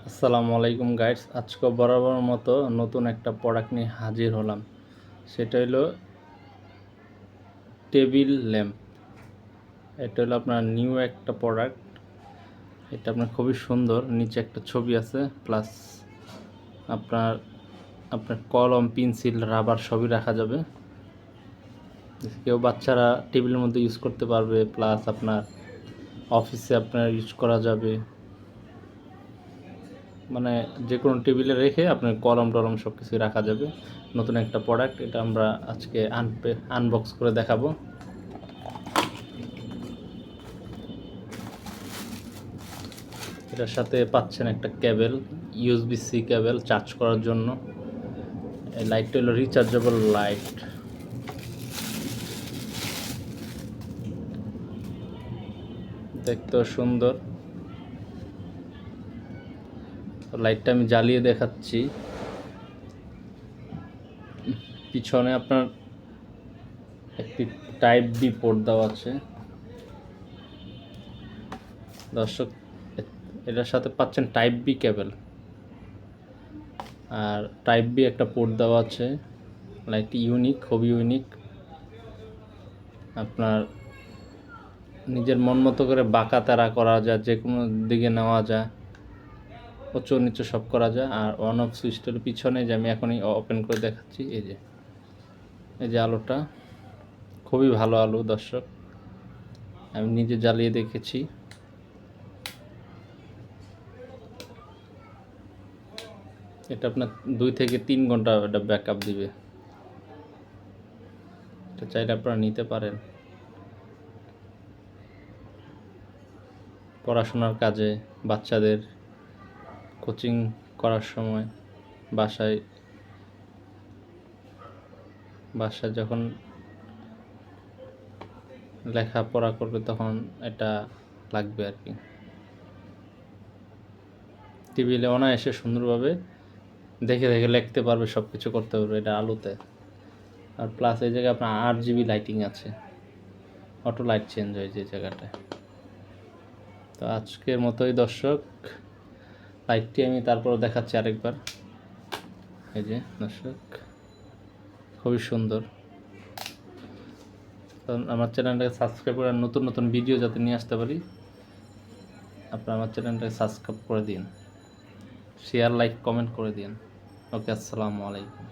আসসালামু আলাইকুম গাইডস। আজকে বরাবর মতো নতুন একটা প্রোডাক্ট নিয়ে হাজির হলাম। সেটা হলো টেবিল ল্যাম্প। এটা হলো আপনার নিউ একটা প্রোডাক্ট। এটা আপনার খুবই সুন্দর, নিচে একটা ছবি আছে, প্লাস আপনার আপনার কলম, পেন্সিল, রাবার সবই রাখা যাবে। কেউ বাচ্চারা টেবিলের মধ্যে ইউজ করতে পারবে, প্লাস আপনার অফিসে আপনার ইউজ করা যাবে। মানে যে কোনো টেবিলে রেখে আপনার কলম টলম সব কিছুই রাখা যাবে। নতুন একটা প্রোডাক্ট, এটা আমরা আজকে আনবক্স করে দেখাবো। এটার সাথে পাচ্ছেন একটা কেবল, USB-C কেবল চার্জ করার জন্য। এই লাইটটা হলো রিচার্জেবল লাইট। দেখতেও সুন্দর। লাইটটা আমি জ্বালিয়ে দেখাচ্ছি। পিছনে আপনার একটি টাইপ বি পোর্ট দেওয়া আছে। দর্শক, এটার সাথে পাচ্ছেন টাইপ বি কেবল, আর টাইপ বি একটা পোর্ট দেওয়া আছে। লাইটটি ইউনিক, খুবই ইউনিক। আপনার নিজের মন মতো করে বাঁকা তেরা করা যায়, যে কোনো দিকে নেওয়া যায়, উঁচু নিচু সব করা যায়। আর অন অফ সুইচটার পিছনে, যে আমি এখনই ওপেন করে দেখাচ্ছি, এই যে আলোটা, খুবই ভালো আলো দর্শক, আমি নিজে জ্বালিয়ে দেখেছি। এটা আপনার 2 থেকে 3 ঘন্টা এটা ব্যাকআপ দিবে। এটা চাইলে আপনারা নিতে পারেন পড়াশোনার কাজে, বাচ্চাদের কোচিং করার সময়, বাসায় যখন লেখাপড়া করবে তখন এটা লাগবে আর কি। টেবিলে অনায়াসে সুন্দরভাবে দেখে দেখে লিখতে পারবে, সব কিছু করতে পারবে এটা আলোতে। আর প্লাস এই জায়গায় আপনার RGB লাইটিং আছে, অটো লাইট চেঞ্জ হয় যে জায়গাটায়। তো আজকের মতোই দর্শক, লাইটটি আমি তারপর দেখাচ্ছি আরেকবার। এই যে দর্শক, খুবই সুন্দর। কারণ আমার চ্যানেলটাকে সাবস্ক্রাইব করে, নতুন নতুন ভিডিও যাতে নিয়ে আসতে পারি, আপনারা আমার চ্যানেলটাকে সাবস্ক্রাইব করে দিন, শেয়ার, লাইক, কমেন্ট করে দিন। ওকে, আসসালামু আলাইকুম।